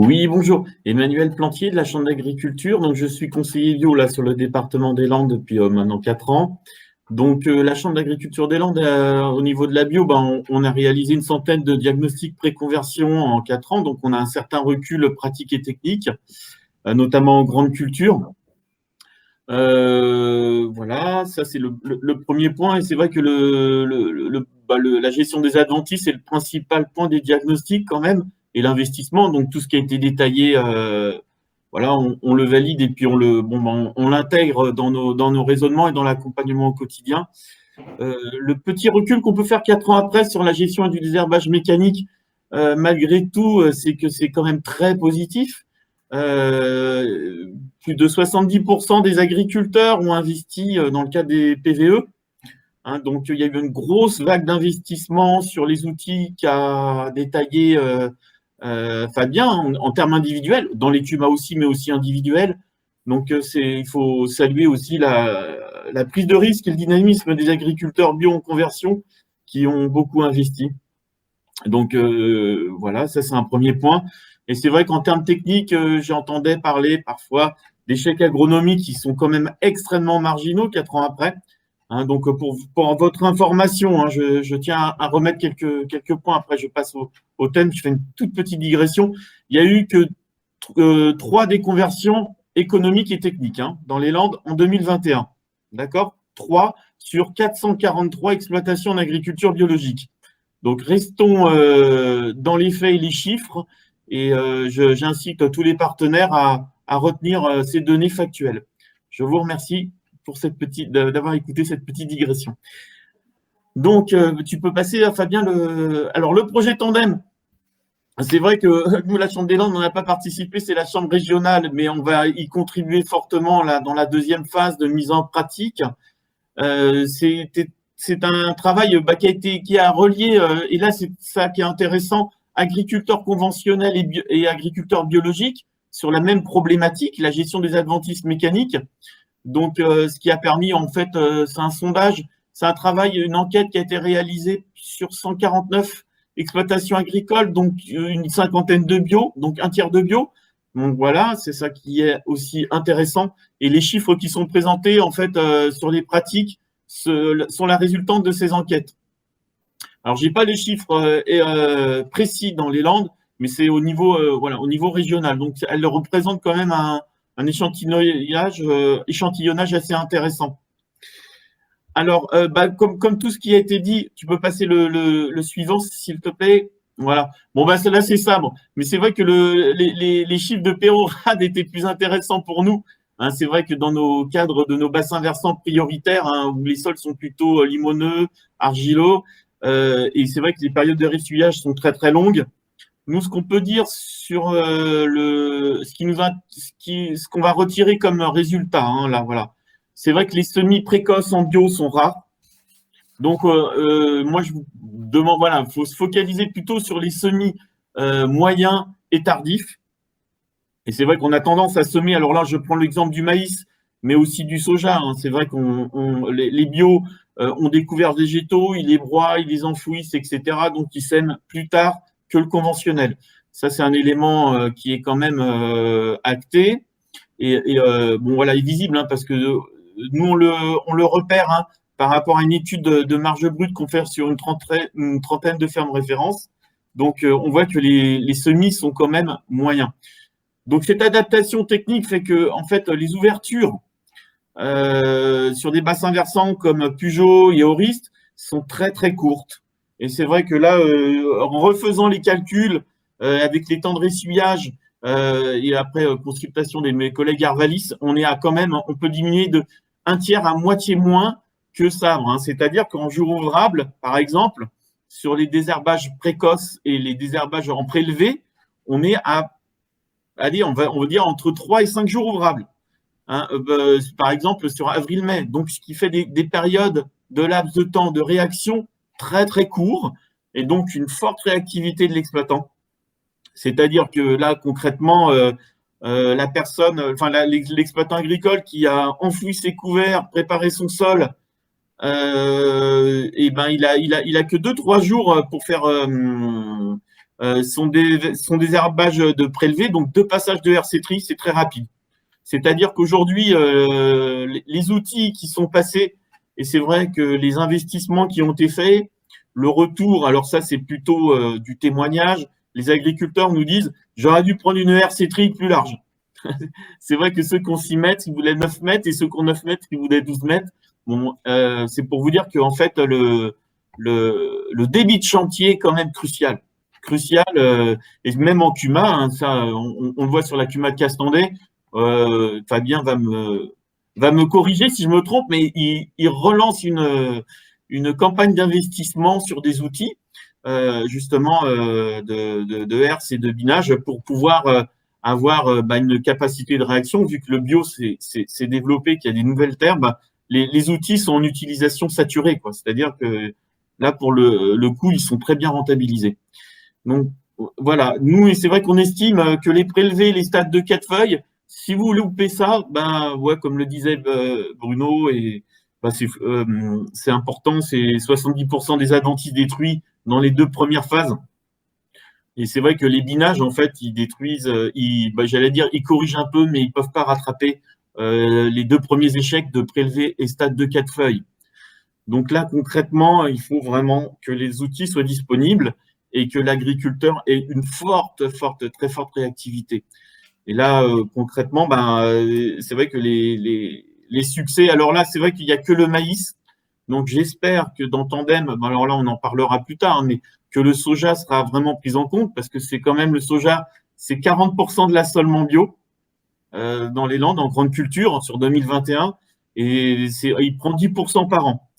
Oui, bonjour. Emmanuel Plantier de la Chambre d'agriculture. Donc, je suis conseiller bio là sur le département des Landes depuis maintenant 4 ans. Donc, la Chambre d'agriculture des Landes, au niveau de la bio, on a réalisé une centaine de diagnostics pré-conversion en 4 ans. Donc, on a un certain recul pratique et technique, notamment en grande culture. Voilà, ça c'est le premier point. Et c'est vrai que la gestion des adventices est le principal point des diagnostics quand même, et l'investissement. Donc tout ce qui a été détaillé, voilà, on le valide et puis on l'intègre dans nos raisonnements et dans l'accompagnement au quotidien. Le petit recul qu'on peut faire 4 ans après sur la gestion du désherbage mécanique, malgré tout, c'est que c'est quand même très positif. Plus de 70% des agriculteurs ont investi dans le cadre des PVE. Hein, donc, il y a eu une grosse vague d'investissement sur les outils qu'a détaillé Fabien en termes individuels, dans les CUMA aussi, mais aussi individuels. Donc, il faut saluer aussi la prise de risque et le dynamisme des agriculteurs bio en conversion qui ont beaucoup investi. Donc, voilà, ça c'est un premier point. Et c'est vrai qu'en termes techniques, j'entendais parler parfois d'échecs agronomiques qui sont quand même extrêmement marginaux 4 ans après. Hein, donc, pour votre information, hein, je tiens à remettre quelques points. Après, je passe au thème. Je fais une toute petite digression. Il y a eu que 3 déconversions économiques et techniques dans les Landes en 2021. D'accord? 3 sur 443 exploitations en agriculture biologique. Donc, restons dans les faits et les chiffres. Et j'incite tous les partenaires à retenir ces données factuelles. Je vous remercie pour d'avoir écouté cette petite digression. Donc, tu peux passer à Fabien. Alors, le projet Tandem, c'est vrai que nous, la Chambre des Landes, on n'a pas participé, c'est la Chambre régionale, mais on va y contribuer fortement là, dans la deuxième phase de mise en pratique. C'est un travail qui a relié, et là c'est ça qui est intéressant, agriculteurs conventionnels et agriculteurs biologiques sur la même problématique, la gestion des adventices mécaniques. Donc, ce qui a permis, en fait, c'est un sondage, c'est un travail, une enquête qui a été réalisée sur 149 exploitations agricoles, donc une cinquantaine de bio, donc un tiers de bio. Donc voilà, c'est ça qui est aussi intéressant. Et les chiffres qui sont présentés, en fait, sur les pratiques, sont la résultante de ces enquêtes. Alors, j'ai pas les chiffres précis dans les Landes, mais c'est au niveau, voilà, au niveau régional. Donc, elle représente quand même un échantillonnage assez intéressant. Alors, comme tout ce qui a été dit, tu peux passer le suivant, s'il te plaît. Voilà. Bon, là, c'est ça. Bon. Mais c'est vrai que les chiffres de pérorade étaient plus intéressants pour nous. Hein, c'est vrai que dans nos cadres de nos bassins versants prioritaires, où les sols sont plutôt limoneux, argileux, et c'est vrai que les périodes de ressuyage sont très, très longues. Nous, ce qu'on peut dire sur ce qu'on va retirer comme résultat, là, voilà. C'est vrai que les semis précoces en bio sont rares. Donc, moi, je vous demande, voilà, il faut se focaliser plutôt sur les semis moyens et tardifs. Et c'est vrai qu'on a tendance à semer, alors là, je prends l'exemple du maïs, mais aussi du soja. C'est vrai les bio ont des couverts végétaux, ils les broient, ils les enfouissent, etc. Donc, ils sèment plus tard que le conventionnel. Ça, c'est un élément qui est quand même acté. Bon, voilà, il est visible, parce que nous, on le repère par rapport à une étude de marge brute qu'on fait sur une trentaine de fermes références. Donc, on voit que les semis sont quand même moyens. Donc, cette adaptation technique fait que, en fait, les ouvertures sur des bassins versants comme Pugeot et Orist sont très, très courtes. Et c'est vrai que là, en refaisant les calculs avec les temps de ressuyage et après consultation de mes collègues Arvalis, on peut diminuer de un tiers à moitié moins que ça. C'est-à-dire qu'en jour ouvrable, par exemple, sur les désherbages précoces et les désherbages en prélevé, on est à, allez, on va dire entre 3 et 5 jours ouvrables. Par exemple, sur avril-mai. Donc, ce qui fait des périodes de laps de temps de réaction très, très courts et donc une forte réactivité de l'exploitant. C'est-à-dire que là, concrètement, la personne, l'exploitant agricole qui a enfoui ses couverts, préparé son sol, il a que 2-3 jours pour faire sont des herbages de prélevés, donc 2 passages de RC tri, c'est très rapide. C'est-à-dire qu'aujourd'hui, les outils qui sont passés, et c'est vrai que les investissements qui ont été faits, le retour, alors ça c'est plutôt du témoignage, les agriculteurs nous disent j'aurais dû prendre une RC tri plus large. C'est vrai que ceux qui ont 6 mètres, ils voulaient 9 mètres, et ceux qui ont 9 mètres, ils voulaient 12 mètres. Bon, c'est pour vous dire qu'en fait, le débit de chantier est quand même crucial. Crucial, et même en CUMA, hein, ça, on le voit sur la CUMA de Castandais, Fabien va me corriger si je me trompe, mais il relance une campagne d'investissement sur des outils, justement, de herse et de binage pour pouvoir avoir une capacité de réaction, vu que le bio s'est développé, qu'il y a des nouvelles terres, les outils sont en utilisation saturée, quoi. C'est-à-dire que là, pour le coup, ils sont très bien rentabilisés. Donc, voilà. Nous, et c'est vrai qu'on estime que les prélevés, les stades de 4 feuilles, si vous loupez ça, ouais, comme le disait Bruno, et c'est important, c'est 70% des adventices détruits dans les 2 premières phases. Et c'est vrai que les binages, en fait, ils détruisent, j'allais dire, ils corrigent un peu, mais ils peuvent pas rattraper les 2 premiers échecs de prélever et stade de 4 feuilles. Donc là, concrètement, il faut vraiment que les outils soient disponibles et que l'agriculteur ait une très forte réactivité. Et là, concrètement, c'est vrai que les succès, alors là, c'est vrai qu'il n'y a que le maïs. Donc j'espère que dans Tandem, alors là, on en parlera plus tard, mais que le soja sera vraiment pris en compte, parce que c'est quand même le soja, c'est 40% de l'assolement bio dans les Landes, en grande culture, sur 2021, et il prend 10% par an.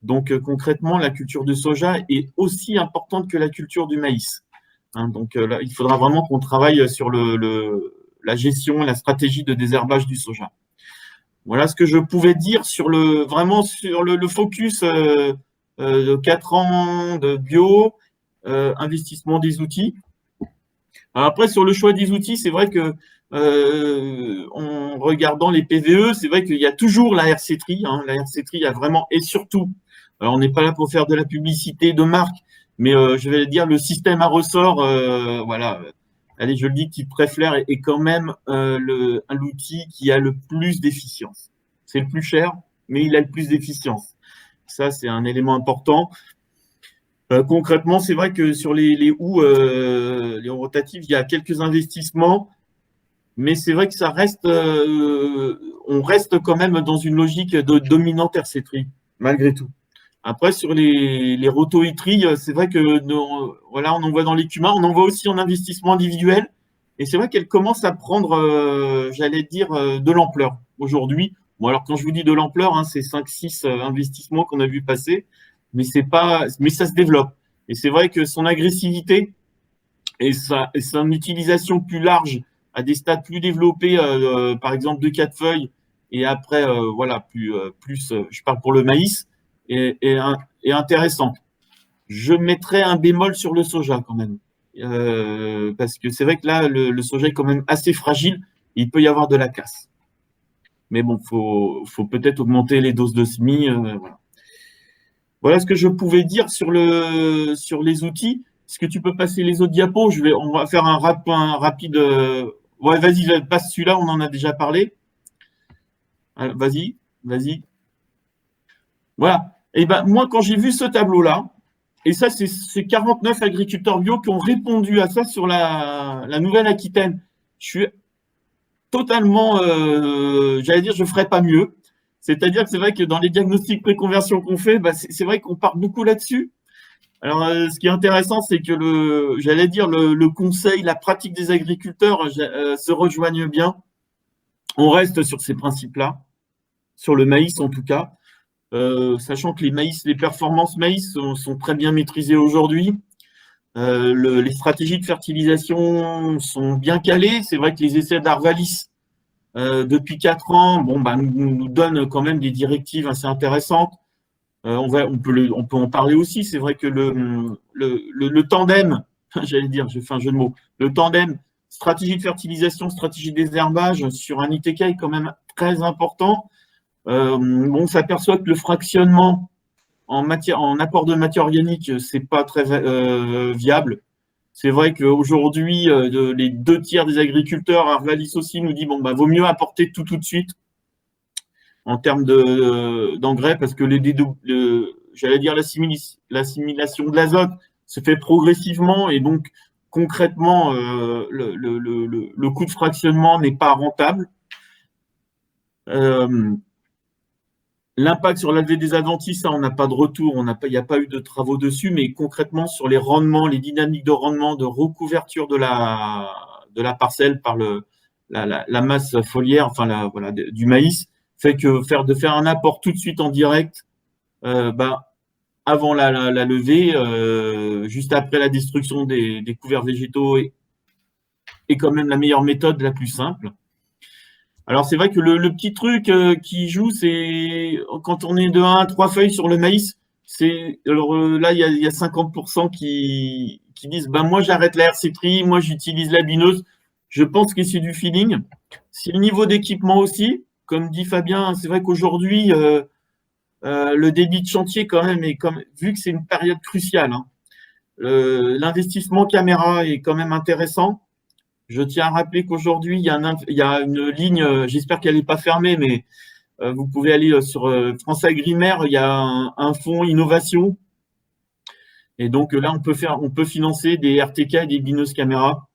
Donc concrètement, la culture de soja est aussi importante que la culture du maïs. Hein, donc là, il faudra vraiment qu'on travaille sur la gestion, la stratégie de désherbage du soja. Voilà ce que je pouvais dire sur le focus de 4 ans de bio, investissement des outils. Alors après, sur le choix des outils, c'est vrai que en regardant les PVE, c'est vrai qu'il y a toujours la RC tri. Hein, la RC tri, il y a vraiment, et surtout, alors on n'est pas là pour faire de la publicité de marque, mais je vais dire le système à ressort, voilà. Allez, je le dis, type Préflair est quand même l'outil qui a le plus d'efficience. C'est le plus cher, mais il a le plus d'efficience. Ça, c'est un élément important. Concrètement, c'est vrai que sur les houes rotatives, il y a quelques investissements, mais c'est vrai que ça reste, on reste quand même dans une logique de dominante RC-tri, malgré tout. Après, sur les rotoitries, c'est vrai que voilà, on en voit dans les CUMA, on en voit aussi en investissement individuel. Et c'est vrai qu'elle commence à prendre, j'allais dire, de l'ampleur aujourd'hui. Bon, alors quand je vous dis de l'ampleur, hein, c'est 5-6 investissements qu'on a vu passer, mais ça se développe. Et c'est vrai que son agressivité et son utilisation plus large à des stades plus développés, par exemple de 4 feuilles, et après, voilà, je parle pour le maïs, est intéressante. Je mettrais un bémol sur le soja quand même. Parce que c'est vrai que là, le soja est quand même assez fragile. Il peut y avoir de la casse. Mais bon, faut peut-être augmenter les doses de SMI. Voilà. Voilà ce que je pouvais dire sur les outils. Est-ce que tu peux passer les autres diapos? On va faire un rapide. Ouais, vas-y, passe celui-là, on en a déjà parlé. Vas-y. Voilà. Et ben moi, quand j'ai vu ce tableau-là, et ça, c'est 49 agriculteurs bio qui ont répondu à ça sur la Nouvelle-Aquitaine. Je suis totalement, j'allais dire, je ne ferais pas mieux. C'est-à-dire que c'est vrai que dans les diagnostics pré-conversion qu'on fait, c'est vrai qu'on part beaucoup là-dessus. Alors, ce qui est intéressant, c'est que le conseil, la pratique des agriculteurs se rejoignent bien. On reste sur ces principes-là, sur le maïs en tout cas. Sachant que les performances maïs sont très bien maîtrisées aujourd'hui. Les stratégies de fertilisation sont bien calées. C'est vrai que les essais d'Arvalis depuis 4 ans nous donnent quand même des directives assez intéressantes. On peut en parler aussi. C'est vrai que le tandem, j'allais dire, j'ai fait un jeu de mots, le tandem stratégie de fertilisation, stratégie de désherbage sur un ITK est quand même très important. On s'aperçoit que le fractionnement en apport de matière organique, c'est pas très viable. C'est vrai qu'aujourd'hui, les 2 tiers des agriculteurs, Arvalis aussi nous dit bon, bah, vaut mieux apporter tout de suite en termes d'engrais parce que j'allais dire l'assimilation de l'azote se fait progressivement et donc concrètement, le coût de fractionnement n'est pas rentable. L'impact sur la levée des adventices, ça, on n'a pas de retour, il n'y a pas eu de travaux dessus, mais concrètement, sur les rendements, les dynamiques de rendement, de recouverture de la parcelle par la masse foliaire, enfin, voilà, du maïs, fait que faire un apport tout de suite en direct, bah, avant la levée, juste après la destruction des couverts végétaux, est quand même la meilleure méthode, la plus simple. Alors, c'est vrai que le petit truc qui joue, c'est quand on est de 1 à 3 feuilles sur le maïs, là, il y a 50% qui disent bah, moi, j'arrête la RC-Tri, moi, j'utilise la bineuse. Je pense que c'est du feeling. C'est le niveau d'équipement aussi. Comme dit Fabien, c'est vrai qu'aujourd'hui, le débit de chantier, quand même, vu que c'est une période cruciale, hein, l'investissement caméra est quand même intéressant. Je tiens à rappeler qu'aujourd'hui, il y a une ligne, j'espère qu'elle n'est pas fermée, mais vous pouvez aller sur France Agrimaire, il y a un fonds innovation. Et donc là, on peut financer des RTK et des bineuses caméras.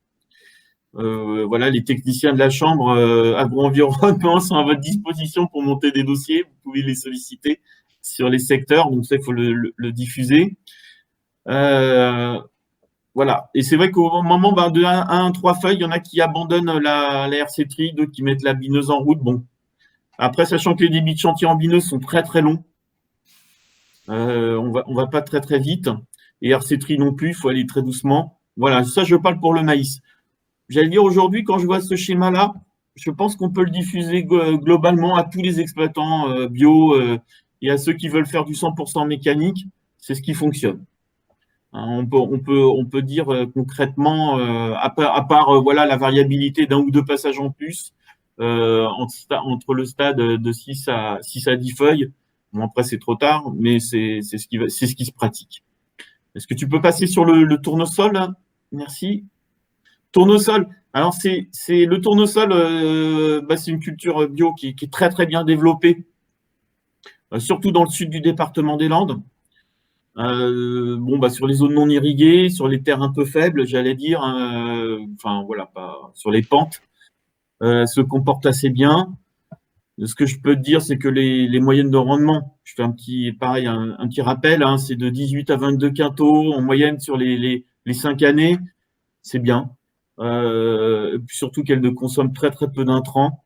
Voilà, les techniciens de la chambre agro-environnement sont à votre disposition pour monter des dossiers. Vous pouvez les solliciter sur les secteurs, donc ça, il faut le diffuser. Voilà. Et c'est vrai qu'au moment de 1 à 3 feuilles, il y en a qui abandonnent la RC-Tri, d'autres qui mettent la bineuse en route. Bon. Après, sachant que les débits de chantier en bineuse sont très très longs, on va pas très très vite. Et RC-Tri non plus, il faut aller très doucement. Voilà, ça je parle pour le maïs. J'allais dire aujourd'hui, quand je vois ce schéma-là, je pense qu'on peut le diffuser globalement à tous les exploitants bio et à ceux qui veulent faire du 100% mécanique. C'est ce qui fonctionne. Hein, on peut dire concrètement, à part voilà, la variabilité d'1 ou 2 passages en plus, entre le stade de 6 à 10 feuilles. Bon, après, c'est trop tard, mais c'est ce qui se pratique. Est-ce que tu peux passer sur le tournesol, hein? Merci. Tournesol. Alors, le tournesol, bah, c'est une culture bio qui est très, très bien développée, surtout dans le sud du département des Landes. Bon, bah, sur les zones non irriguées, sur les terres un peu faibles, j'allais dire, enfin, voilà, pas sur les pentes, se comporte assez bien. Ce que je peux te dire, c'est que les moyennes de rendement, je fais un petit rappel, hein, c'est de 18 à 22 quintaux en moyenne sur les 5 années, c'est bien. Surtout qu'elles ne consomment très très peu d'intrants,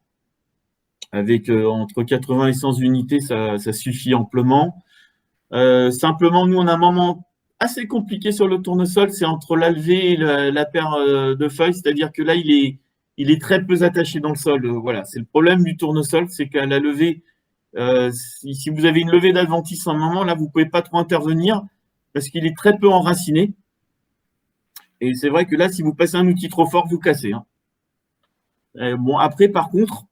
avec entre 80 et 100 unités, ça suffit amplement. Simplement, nous, on a un moment assez compliqué sur le tournesol, c'est entre la levée et la paire de feuilles, c'est-à-dire que là, il est très peu attaché dans le sol. Voilà, c'est le problème du tournesol, c'est qu'à la levée, si vous avez une levée d'adventice à un moment, là, vous ne pouvez pas trop intervenir parce qu'il est très peu enraciné. Et c'est vrai que là, si vous passez un outil trop fort, vous cassez. Hein. Bon, après, par contre,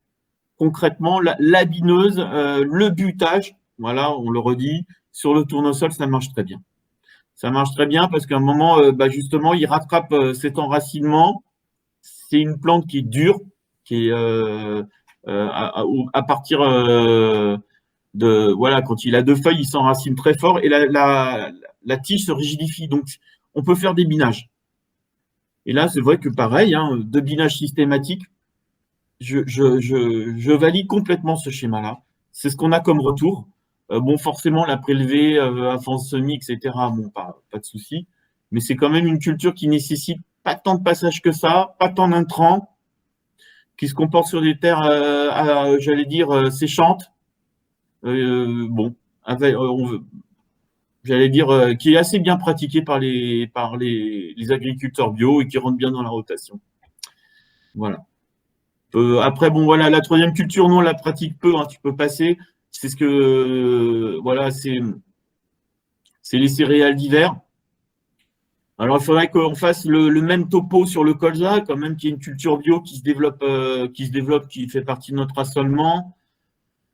concrètement, la bineuse, le butage, voilà, on le redit, sur le tournesol, ça marche très bien. Ça marche très bien parce qu'à un moment, bah, justement, il rattrape cet enracinement. C'est une plante qui est dure, qui est à partir de voilà, quand il a 2 feuilles, il s'enracine très fort et la tige se rigidifie. Donc, on peut faire des binages. Et là, c'est vrai que pareil, hein, de binage systématique, je valide complètement ce schéma-là. C'est ce qu'on a comme retour. Bon, forcément, la prélever à fond semi, etc., bon, pas de souci. Mais c'est quand même une culture qui nécessite pas tant de passage que ça, pas tant d'intrants, qui se comporte sur des terres, j'allais dire, séchantes. Bon, j'allais dire, qui est assez bien pratiqué par les agriculteurs bio et qui rentre bien dans la rotation. Voilà. Après, bon, voilà, la troisième culture, nous, on la pratique peu, hein, tu peux passer. C'est ce que, voilà, c'est les céréales d'hiver. Alors, il faudrait qu'on fasse le même topo sur le colza, quand même, qui est une culture bio qui se développe, qui fait partie de notre assolement.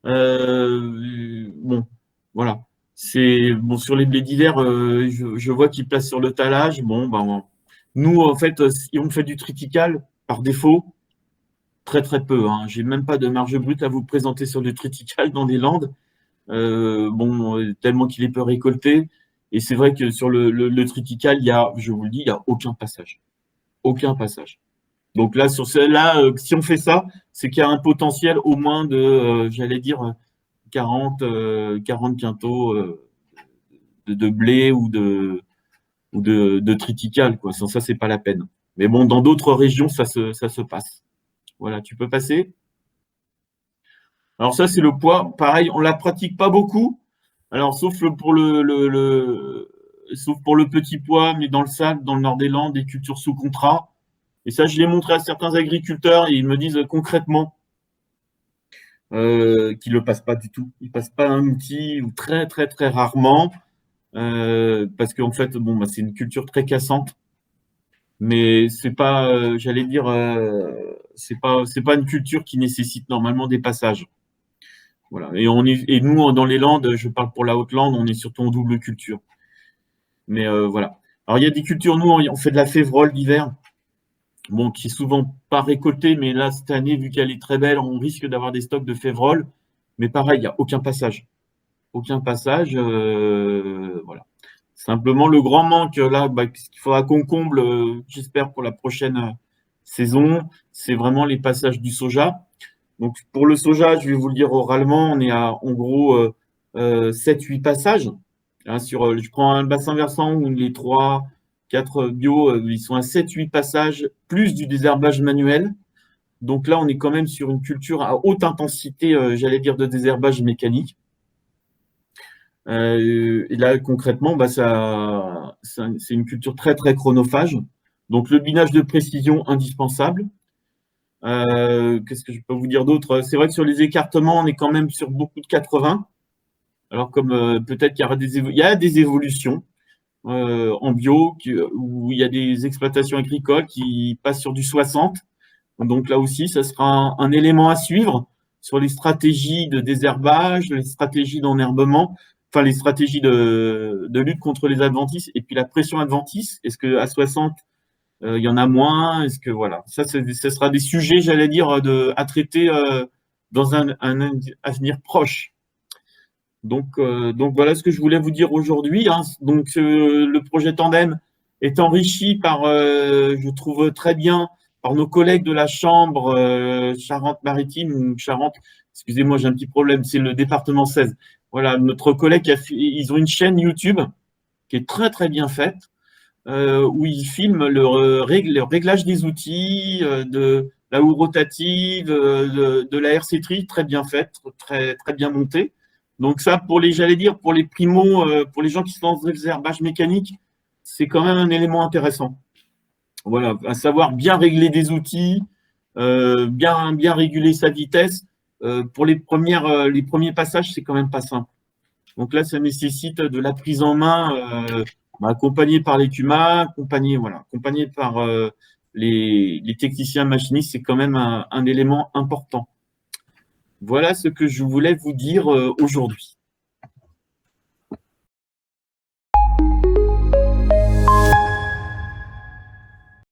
Bon, voilà. C'est bon sur les blés d'hiver, je vois qu'ils placent sur le talage. Bon, ben, Nous, en fait, si on fait du triticale par défaut, très très peu. Hein. J'ai même pas de marge brute à vous présenter sur du triticale dans les Landes. Bon, tellement qu'il est peu récolté. Et c'est vrai que sur le triticale, il y a, je vous le dis, il y a aucun passage. Aucun passage. Donc là, sur celle-là, si on fait ça, c'est qu'il y a un potentiel au moins de, j'allais dire, 40 quintaux de blé ou de triticale, quoi. Sans ça, c'est pas la peine. Mais bon, dans d'autres régions, ça se passe. Voilà, tu peux passer. Alors ça, c'est le poids. Pareil, on la pratique pas beaucoup. Alors, sauf pour le petit pois, mais dans le Sable, dans le nord des Landes, des cultures sous contrat. Et ça, je l'ai montré à certains agriculteurs et ils me disent concrètement qu'ils ne le passent pas du tout. Ils ne passent pas un outil ou très, très, très rarement parce qu'en fait, bon, bah, c'est une culture très cassante. Mais c'est pas, j'allais dire, c'est pas une culture qui nécessite normalement des passages. Voilà. Et nous, dans les Landes, je parle pour la Haute-Lande, on est surtout en double culture. Mais voilà. Alors, il y a des cultures, nous, on fait de la févrole d'hiver, bon, qui est souvent pas récoltée, mais là, cette année, vu qu'elle est très belle, on risque d'avoir des stocks de févrole. Mais pareil, il n'y a aucun passage. Aucun passage. Voilà. Simplement, le grand manque, là, bah, qu'il faudra qu'on comble, j'espère, pour la prochaine saison, c'est vraiment les passages du soja. Donc, pour le soja, je vais vous le dire oralement, on est à, en gros, 7-8 passages. Hein, je prends un bassin versant où les 3, 4 bio, ils sont à 7-8 passages, plus du désherbage manuel. Donc là, on est quand même sur une culture à haute intensité, j'allais dire, de désherbage mécanique. Et là, concrètement, bah, c'est une culture très, très chronophage. Donc, le binage de précision indispensable. Qu'est-ce que je peux vous dire d'autre? C'est vrai que sur les écartements, on est quand même sur beaucoup de 80. Alors, comme peut-être qu'il y a des évolutions en bio, où il y a des exploitations agricoles qui passent sur du 60. Donc là aussi, ça sera un élément à suivre sur les stratégies de désherbage, les stratégies d'enherbement, enfin les stratégies de lutte contre les adventices et puis la pression adventice. Est-ce qu'à 60, il y en a moins? Est-ce que voilà, ça, ce sera des sujets, j'allais dire, à traiter dans un avenir proche. Donc voilà ce que je voulais vous dire aujourd'hui. Hein. Donc le projet Tandem est enrichi par, je trouve très bien, par nos collègues de la Chambre Charente-Maritime ou Charente. Excusez-moi, j'ai un petit problème. C'est le département 16. Voilà, notre collègue ils ont une chaîne YouTube qui est très très bien faite où ils filment le réglage des outils, de la houe rotative, de la RC-Tri, très bien faite, très très bien montée. Donc ça, j'allais dire, pour les primos, pour les gens qui sont dans le désherbage mécanique, c'est quand même un élément intéressant. Voilà, à savoir bien régler des outils, bien réguler sa vitesse. Pour les premiers passages, c'est quand même pas simple. Donc là, ça nécessite de la prise en main, accompagné par les CUMA, accompagné par les techniciens machinistes, c'est quand même un élément important. Voilà ce que je voulais vous dire aujourd'hui.